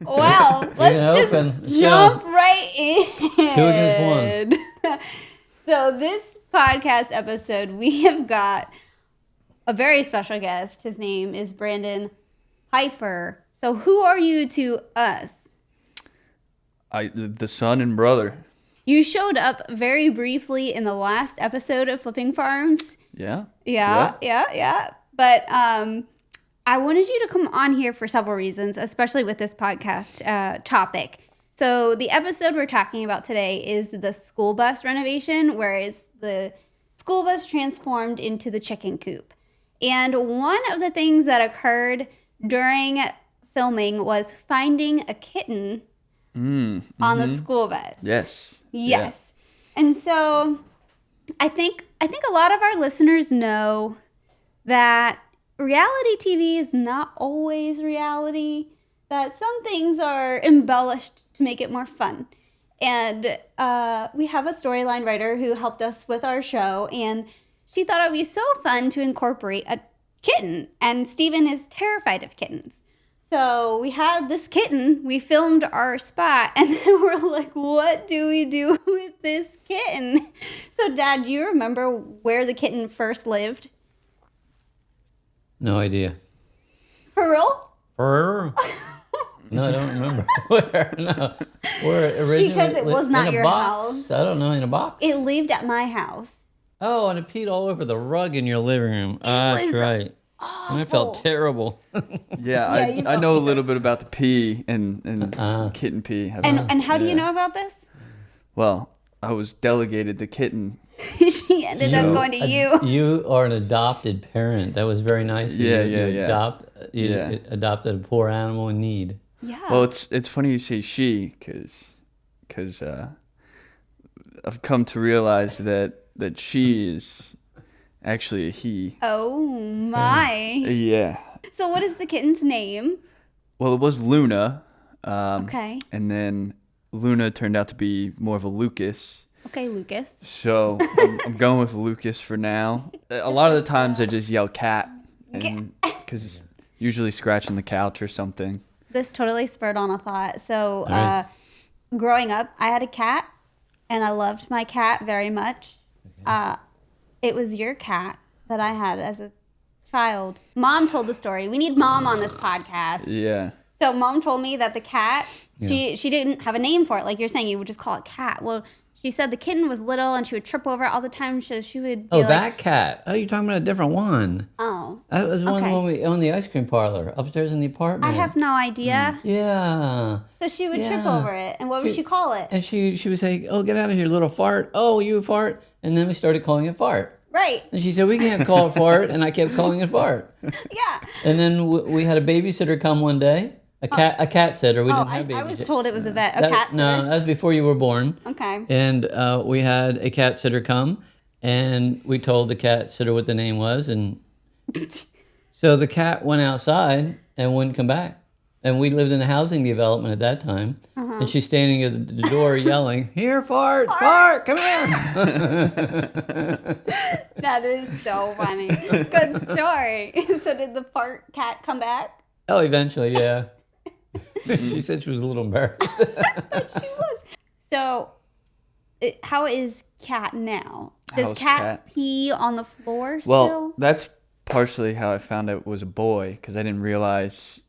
Well, let's just jump right in. 2 against 1. So this podcast episode, we have got a very special guest. His name is Branden Peiffer. So who are you to us? The son and brother. You showed up very briefly in the last episode of Flipping Farms. Yeah. But I wanted you to come on here for several reasons, especially with this podcast topic. So the episode we're talking about today is the school bus renovation, where it's the school bus transformed into the chicken coop. And one of the things that occurred during filming was finding a kitten on the school bus. Yes. Yes. Yeah. And so I think a lot of our listeners know that reality TV is not always reality, that some things are embellished to make it more fun. And we have a storyline writer who helped us with our show, and she thought it would be so fun to incorporate a kitten. And Steven is terrified of kittens. So we had this kitten, we filmed our spot, and then we're like, what do we do with this kitten? So Dad, do you remember where the kitten first lived? No idea. For real? No, I don't remember. Where? No. Where originally? Because it was not in a your box. house. I don't know, in a box? It lived at my house. Oh, and it peed all over the rug in your living room. That's right. Awful. I felt terrible. Yeah, I know a little bit about the pee and kitten pee. And how do you know about this? Well, I was delegated the kitten. She ended up going to you. You are an adopted parent. That was very nice of you. You adopted a poor animal in need. Yeah. Well, it's funny you say she, because I've come to realize that she is actually a he. Oh my. Yeah. So what is the kitten's name? Well, it was Luna. Okay. And then Luna turned out to be more of a Lucas. Okay, Lucas. So I'm going with Lucas for now. A lot of the times I just yell cat, because usually scratching the couch or something. This totally spurred on a thought. So growing up, I had a cat, and I loved my cat very much. It was your cat that I had as a child. Mom told the story. We need Mom on this podcast. Yeah. So Mom told me that the cat, she didn't have a name for it. Like you're saying, you would just call it cat. Well, she said the kitten was little and she would trip over it all the time. So she would be that cat. Oh, you're talking about a different one. Oh. That was one when we owned the ice cream parlor upstairs in the apartment. I have no idea. Yeah. So she would trip over it. And what would she call it? And she would say, oh, get out of here, little fart. Oh, you fart. And then we started calling it fart. Right. And she said, we can't call it fart. And I kept calling it fart. Yeah. And then we had a babysitter come one day. A cat sitter. We didn't have babysitter. I was told it was a cat sitter. No, that was before you were born. Okay. And we had a cat sitter come, and we told the cat sitter what the name was, and so the cat went outside and wouldn't come back. And we lived in a housing development at that time, and she's standing at the door yelling, "Here, fart, fart, come here!" That is so funny. Good story. So did the fart cat come back? Oh, eventually, yeah. She said she was a little embarrassed. But she was. So, how is Cat now? Does Cat pee on the floor still? Well, that's partially how I found out it was a boy, because I didn't realize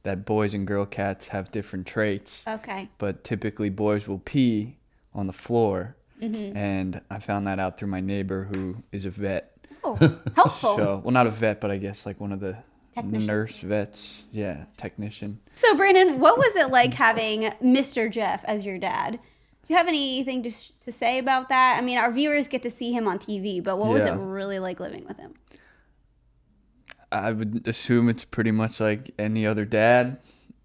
that boys and girl cats have different traits. Okay. But typically boys will pee on the floor, and I found that out through my neighbor who is a vet. Oh, helpful. So, well, not a vet, but I guess like one of the Technician. nurse vets. Yeah, technician. So, Branden, what was it like having Mr. Jeff as your dad? Do you have anything to say about that? I mean, our viewers get to see him on TV, but what was it really like living with him? I would assume it's pretty much like any other dad.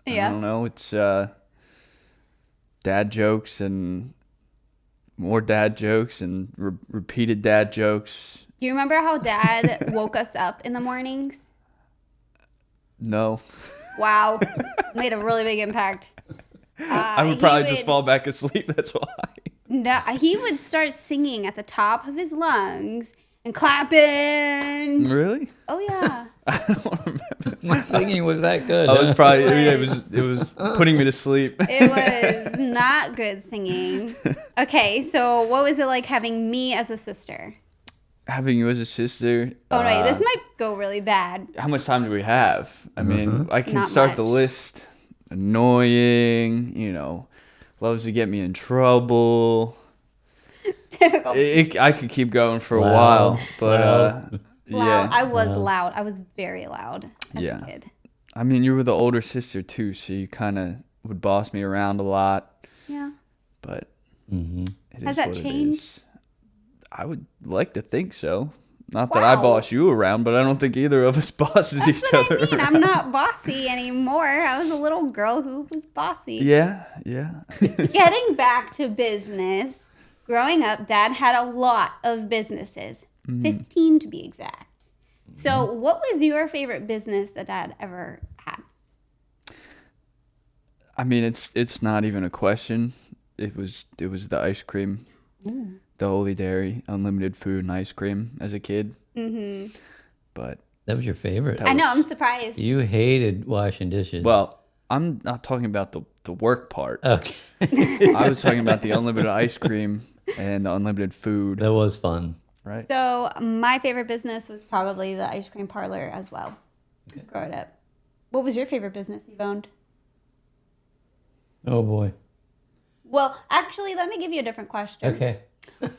Yeah. I don't know. It's dad jokes and more dad jokes and repeated dad jokes. Do you remember how Dad woke us up in the mornings? No. Wow. Made a really big impact. I would probably just fall back asleep. That's why. No, he would start singing at the top of his lungs and clapping. Really? Oh, yeah. I don't remember. My singing was that good. I was huh? probably It it was putting me to sleep. It was not good singing. Okay, so what was it like having me as a sister? Having you as a sister. Oh, no, this might go really bad. How much time do we have? I mean, I can Not start the much. list. Annoying, you know, loves to get me in trouble. Typical. I could keep going for a Loud. while, but Loud. yeah. I was loud. I was very loud as Yeah. a kid. I mean, you were the older sister too, so you kind of would boss me around a lot. Yeah. But Mhm. it Has is that what it changed? is. I would like to think so. Not that I Wow. boss you around, but I don't think either of us bosses That's each what other I mean. around. I'm not bossy anymore. I was a little girl who was bossy. Yeah, yeah. Getting back to business, growing up, Dad had a lot of businesses, 15 to be exact. So, what was your favorite business that Dad ever had? I mean, it's not even a question. It was the ice cream, the Holy Dairy, unlimited food and ice cream as a kid. Mm-hmm. But That was your favorite. That I know, was- I'm surprised. You hated washing dishes. well, I'm not talking about the work part. Okay. I was talking about the unlimited ice cream and the unlimited food. That was fun. Right. So, my favorite business was probably the ice cream parlor as well, growing up. What was your favorite business you've owned? Oh boy. Well, actually, let me give you a different question. Okay.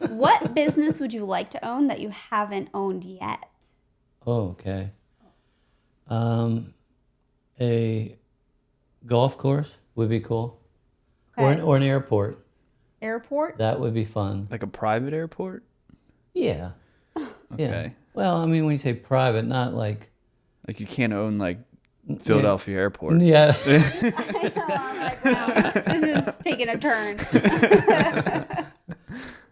What business would you like to own that you haven't owned yet? Oh, okay. A golf course would be cool, Okay. or an airport. Airport? That would be fun. Like a private airport? Yeah. Yeah. Okay. Well, I mean, when you say private, not like. Like you can't own like Philadelphia Airport. Yeah. I know, I'm like, wow, this is taking a turn.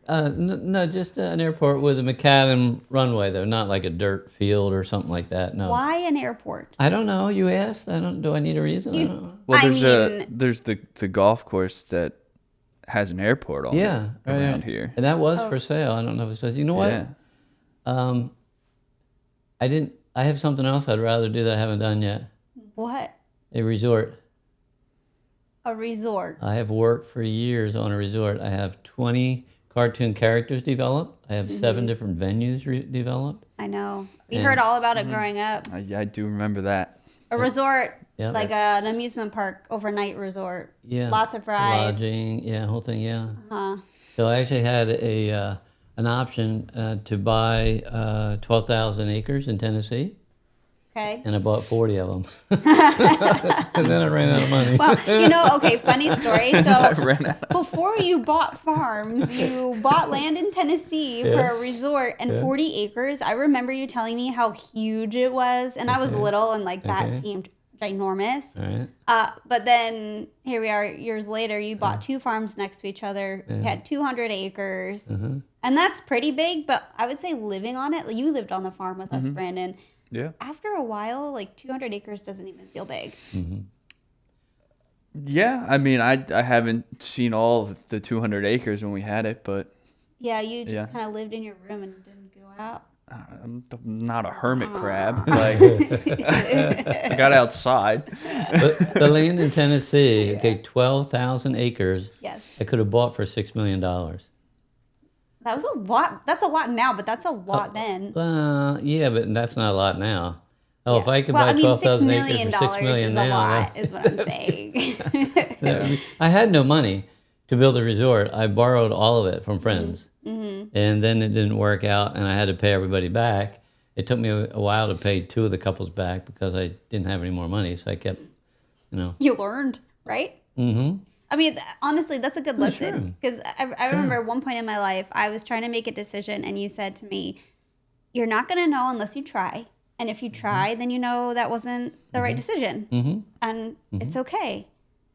No, just an airport with a macadam runway, though, not like a dirt field or something like that. No. Why an airport? I don't know. You asked. I don't. Do I need a reason? I don't know. Well, I there's mean- there's the golf course that has an airport on Yeah, it around here. and that was Oh. for sale. I don't know if it does. You know what? Yeah. I didn't. I have something else I'd rather do that I haven't done yet. What? A resort. A resort. I have worked for years on a resort. I have 20 cartoon characters developed. I have 7 different venues developed. I know. We Yeah. heard all about it growing up. I do remember that. A resort, Yeah. like an amusement park, overnight resort. Yeah. Lots of rides. Lodging. Yeah, whole thing. Yeah. Huh. So I actually had an option to buy 12,000 acres in Tennessee, Okay. and I bought 40 of them. And then I ran out of money. Well, okay, funny story. I So ran out. before you bought farms, you bought land in Tennessee for Yeah. a resort and 40 acres. I remember you telling me how huge it was, and I was little, and like that Okay. seemed ginormous. All right. But then here we are years later, you bought 2 farms next to each other. You had 200 acres. And that's pretty big, but I would say living on it, you lived on the farm with us, Brandon. Yeah. After a while, like 200 acres doesn't even feel big. Yeah. I mean, I haven't seen all of the 200 acres when we had it, but Yeah, you just Yeah. kind of lived in your room and didn't go out. I'm not a hermit crab. Like I got outside. But the land in Tennessee, okay, 12,000 acres, Yes. I could have bought for $6 million. That was a lot. That's a lot now, but that's a lot then. Yeah, but that's not a lot now. Oh, if Yeah. I could well, buy I mean, $6 12,000 acres million for $6 million is now, a lot, is what I'm saying. I had no money to build a resort. I borrowed all of it from friends. Mm-hmm. And then it didn't work out, and I had to pay everybody back. It took me a while to pay 2 of the couples back because I didn't have any more money, so I kept, You learned, right? Mm-hmm. I mean, honestly, that's a good sure. lesson. Because I remember one point in my life, I was trying to make a decision, and you said to me, "You're not going to know unless you try. And if you try, then you know that wasn't the right decision. Mm-hmm. And it's okay."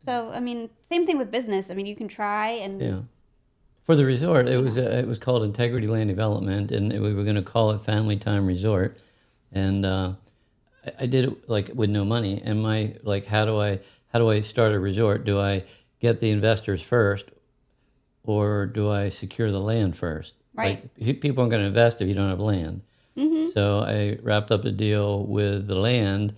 So, I mean, same thing with business. I mean, you can try and Yeah. For the resort, it was called Integrity Land Development, and we were going to call it Family Time Resort. And I did it like with no money. And my like, how do I start a resort? Do I get the investors first, or do I secure the land first? Right. Like, people aren't going to invest if you don't have land. So I wrapped up a deal with the land,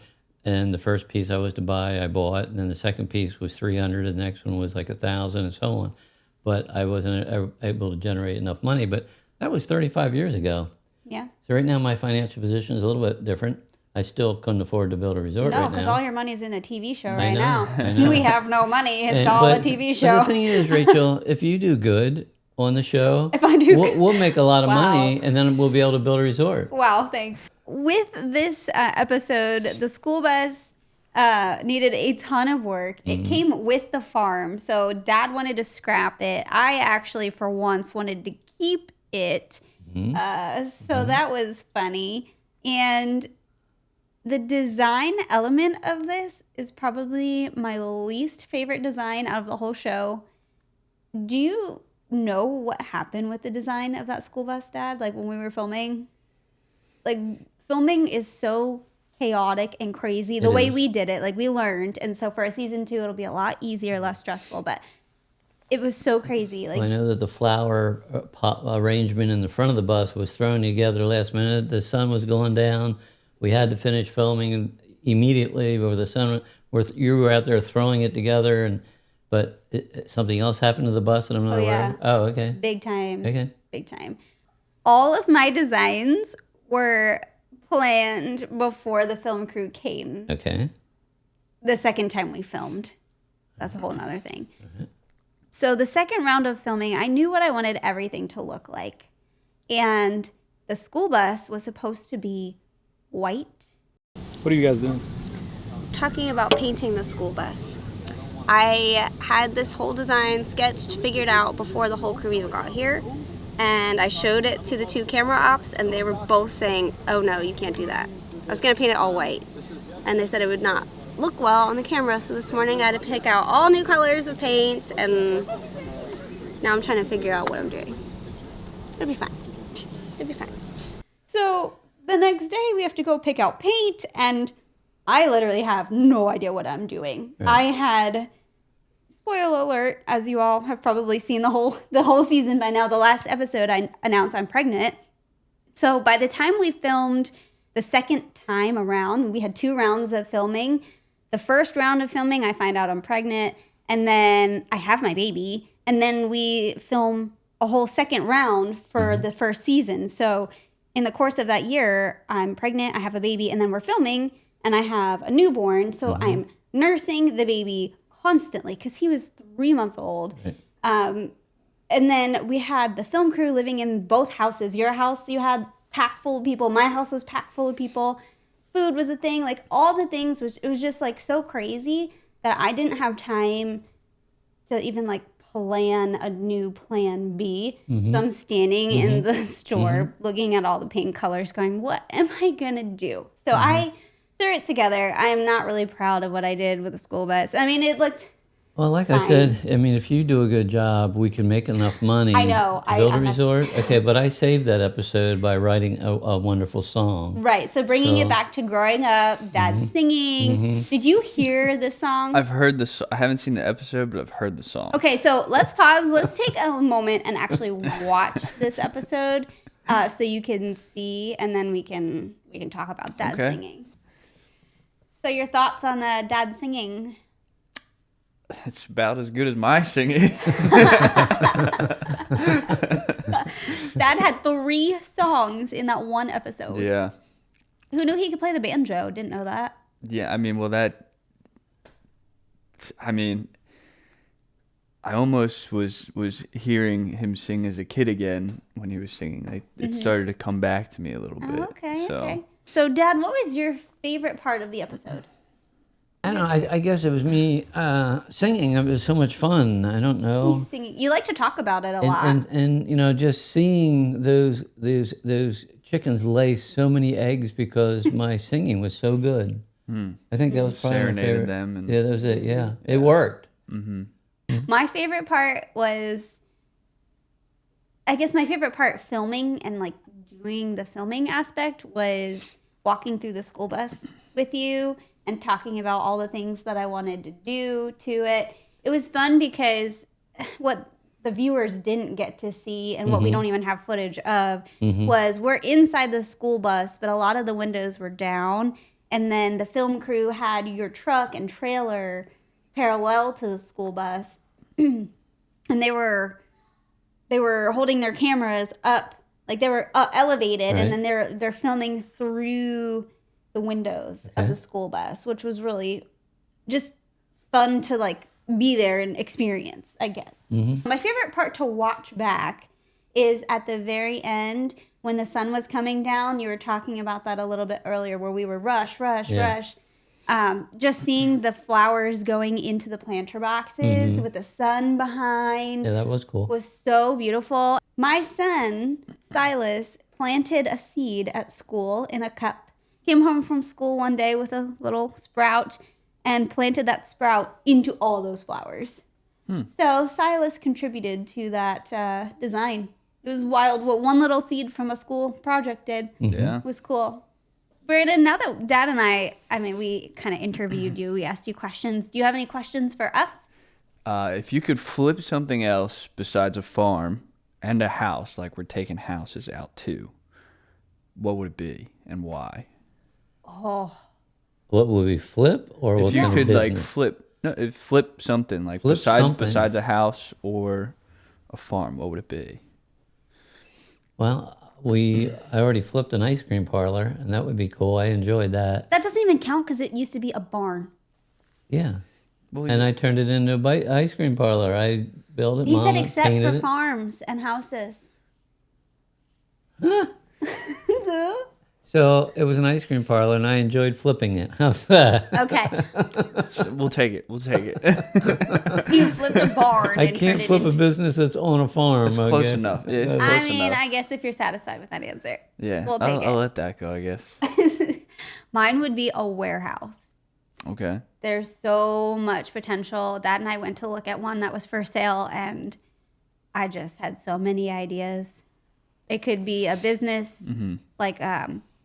and the first piece I was to buy, I bought, and then the second piece was 300, and the next one was like 1,000, and so on. But I wasn't able to generate enough money. But that was 35 years ago. Yeah. So right now my financial position is a little bit different. I still couldn't afford to build a resort No, right because now. all your money's in a TV show I right know, now. I know. We have no money. It's And- all a but- TV But show. the thing is, Rachel, if you do good on the show, If I do we'll make a lot of Wow. money, and then we'll be able to build a resort. Wow, thanks. With this episode, the school bus needed a ton of work. It came with the farm, so Dad wanted to scrap it. I actually, for once, wanted to keep it. So that was funny. And the design element of this is probably my least favorite design out of the whole show. Do you know what happened with the design of that school bus, Dad? Like when we were filming? Like filming is so chaotic and crazy. The way we did it, like we learned. And so for a season 2, it'll be a lot easier, less stressful. But it was so crazy. Like I know that the flower arrangement in the front of the bus was thrown together last minute. The sun was going down. We had to finish filming immediately before the sun. You were out there throwing it together, but something else happened to the bus that I'm not aware of. Oh, okay. big time. Okay. Big time. All of my designs were planned before the film crew came. Okay. The second time we filmed. That's a whole nother thing. So the second round of filming, I knew what I wanted everything to look like. And the school bus was supposed to be white. What are you guys doing? Talking about painting the school bus. I had this whole design sketched, figured out before the whole crew even got here. And I showed it to the 2 camera ops, and they were both saying, oh no, you can't do that. I was gonna paint it all white. And they said it would not look well on the camera, so this morning I had to pick out all new colors of paints, and now I'm trying to figure out what I'm doing. It'll be fine. It'll be fine. So the next day we have to go pick out paint, and I literally have no idea what I'm doing. Right. I had, spoiler alert, as you all have probably seen the whole season by now, the last episode I announced I'm pregnant. So by the time we filmed the second time around, we had 2 rounds of filming. The first round of filming, I find out I'm pregnant, and then I have my baby, and then we film a whole second round for the first season. So in the course of that year, I'm pregnant, I have a baby, and then we're filming, and I have a newborn. So I'm nursing the baby constantly because he was 3 months old. Right. And then we had the film crew living in both houses. Your house, you had packed full of people. My house was packed full of people. Food was a thing. Like all the things, it was just like so crazy that I didn't have time to even like plan a new plan B. So I'm standing in the store looking at all the paint colors going, what am I going to do? So I threw it together. I'm not really proud of what I did with the school bus. I mean, it looked Well, like I said, I mean, if you do a good job, we can make enough money I know. to build a I'm a- resort. Okay, but I saved that episode by writing a wonderful song. right. So bringing So- it back to growing up, Dad singing. Did you hear the song? I've heard this. I haven't seen the episode, but I've heard the song. Okay, so let's pause. Let's take a moment and actually watch this episode, so you can see, and then we can talk about Dad Okay. singing. So your thoughts on Dad singing? It's about as good as my singing. Dad had 3 songs in that one episode. Yeah. Who knew he could play the banjo? Didn't know that. Yeah, I mean, I almost was hearing him sing as a kid again when he was singing. Like, it started to come back to me a little bit. Oh, okay, So, okay. So, Dad, what was your favorite part of the episode? I don't know. I guess it was me singing. It was so much fun. I don't know. Singing. You like to talk about it a lot. And you know, just seeing those chickens lay so many eggs because my singing was so good. I think that was probably my Serenaded favorite. them and- Yeah, that was it. Yeah, it worked. My favorite part was, I guess my favorite part filming and like doing the filming aspect was walking through the school bus with you and talking about all the things that I wanted to do to it. It was fun because what the viewers didn't get to see and what we don't even have footage of was we're inside the school bus, but a lot of the windows were down. And then the film crew had your truck and trailer parallel to the school bus. And they were holding their cameras up, like they were elevated, and then they're filming through the windows of the school bus, which was really just fun to like be there and experience, I guess. My favorite part to watch back is at the very end when the sun was coming down. You were talking about that a little bit earlier, where we were rush. Just seeing the flowers going into the planter boxes with the sun behind. Yeah, that was cool. Was so beautiful. My son, Silas, planted a seed at school in a cup. Came home from school one day with a little sprout and planted that sprout into all those flowers. So Silas contributed to that design. It was wild what one little seed from a school project did. Yeah. It was cool. Brandon, now that Dad and I mean, we kind of interviewed you. We asked you questions. Do you have any questions for us? If you could flip something else besides a farm and a house, like we're taking houses out too, what would it be and why? Oh, What would we flip, or If what you kind could of like business? flip something like Flip something. besides a house or a farm, what would it be? Well, I already flipped an ice cream parlor, and that would be cool. I enjoyed that. that doesn't even count because it used to be a barn. Yeah. Well, And I turned it into a ice cream parlor. I built it. He Mom said except painted for it. farms and houses. So it was an ice cream parlor, and I enjoyed flipping it. How's that? Okay. we'll take it. You flipped a barn I and can't turned it flip a into... business that's on a farm. It's close okay? enough. It's That's- close I mean, enough. I guess if you're satisfied with that answer. Yeah, We'll take I'll it. let that go, I guess. Mine would be a warehouse. Okay. There's so much potential. Dad and I went to look at one that was for sale, and I just had so many ideas. It could be a business, like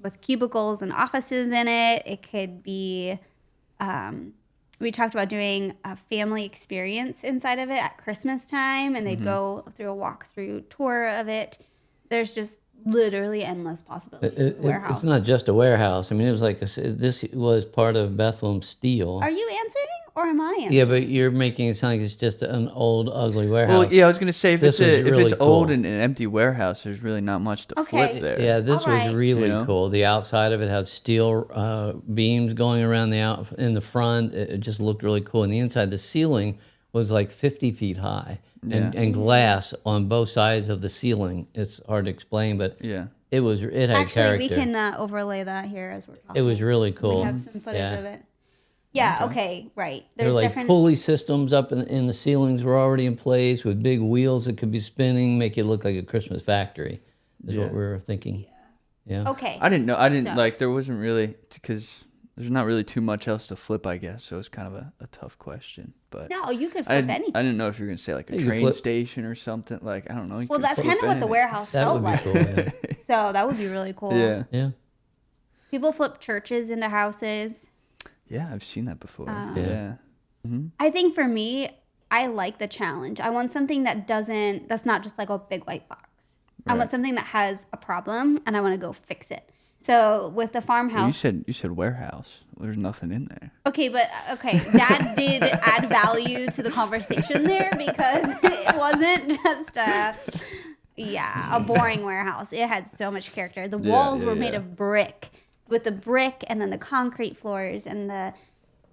with cubicles and offices in it. It could be, we talked about doing a family experience inside of it at Christmas time, and they'd go through a walkthrough tour of it. There's just literally endless possibilities. Warehouse. It's not just a warehouse. I mean, it was like this was part of Bethlehem Steel. Are you answering or am I answering? Yeah, but you're making it sound like it's just an old, ugly warehouse. Well, yeah, I was gonna say if This it's was really if it's old cool. and an empty warehouse, there's really not much to Okay. flip there. Yeah, this All was right. really You know? cool. The outside of it had steel beams going around in the front. It just looked really cool. And the inside, the ceiling was like 50 feet high, and glass on both sides of the ceiling. It's hard to explain, but Yeah. it had Actually, character. we can overlay that here as we're talking. It was really cool. We have some footage Yeah. of it. Yeah, okay, right. There There's were like different... pulley systems up in the ceilings were already in place with big wheels that could be spinning, make it look like a Christmas factory. Is what we were thinking. Yeah. Okay. I didn't know. I didn't so- like. There wasn't really because there's not really too much else to flip, I guess. So it's kind of a tough question. But No, you could I flip didn't, anything. I didn't know if you were gonna say like a You could train flip- station or something. Like I don't know. You Well, could that's flip kind of what the anything. warehouse That felt would be like. cool. Yeah. So that would be really cool. Yeah. Yeah. People flip churches into houses. Yeah, I've seen that before. Uh, Yeah. I think for me, I like the challenge. I want something that's not just like a big white box. I Right. want something that has a problem and I want to go fix it. So with the Well, farmhouse, you said warehouse. There's nothing in there. okay, Dad did add value to the conversation there because it wasn't just a boring warehouse. It had so much character. The walls were made of brick, with the brick and then the concrete floors and the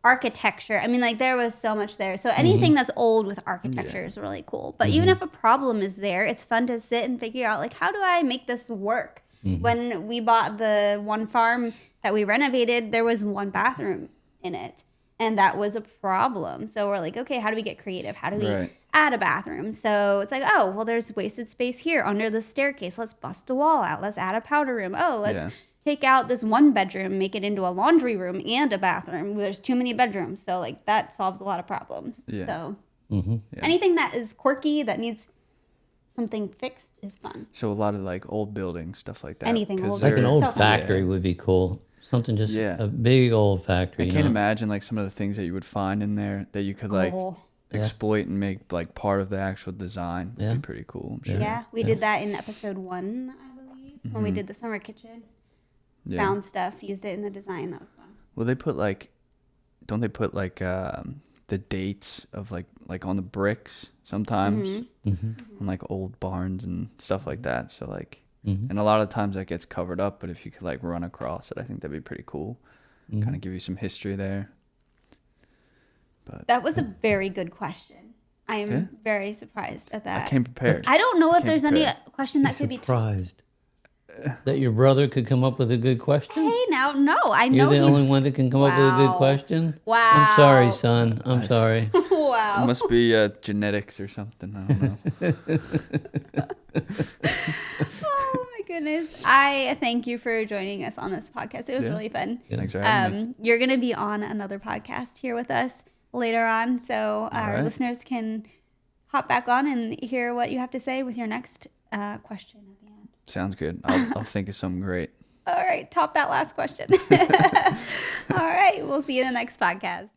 architecture. I mean, like there was so much there. So anything that's old with architecture is really cool. But even if a problem is there, it's fun to sit and figure out like, how do I make this work? When we bought the one farm that we renovated, there was one bathroom in it. And that was a problem. So we're like, okay, how do we get creative? How do we Right. add a bathroom? So it's like, oh, well, there's wasted space here under the staircase. Let's bust the wall out. Let's add a powder room. Oh, let's take out this one bedroom, make it into a laundry room and a bathroom. There's too many bedrooms. So like that solves a lot of problems. Yeah. So Yeah. anything that is quirky, that needs something fixed is fun. So a lot of like old buildings, stuff like that. Anything 'cause old Like an They're old so fun. factory would be cool. Something just Yeah. a big old factory. I you can't know? imagine like some of the things that you would find in there that you could like Oh. exploit and make like part of the actual design. Yeah. Would be pretty cool. I'm sure. Yeah, we did that in episode 1, I believe, when we did the summer kitchen. Yeah. Found stuff, used it in the design. That was fun. Well, they put like, don't they put like the dates of like on the bricks sometimes on like old barns and stuff like that. So like, and a lot of times that gets covered up. But if you could like run across it, I think that'd be pretty cool. Kind of give you some history there. But That was a very good question. I am very surprised at that. I came prepared. I don't know if there's any prepared. question that could be Surprised that your brother could come up with a good question. Hey, now, no, I You're know the he's... only one that can come up with a good Wow. question. Wow. I'm sorry, son. I'm sorry. It Wow. must be genetics or something. I don't know. Oh, my goodness. I thank you for joining us on this podcast. It was really fun. Thanks for having me. You're going to be on another podcast here with us later on, so our right. listeners can hop back on and hear what you have to say with your next question at the end. Sounds good. I'll think of something great. All right, top that last question. All right, we'll see you in the next podcast.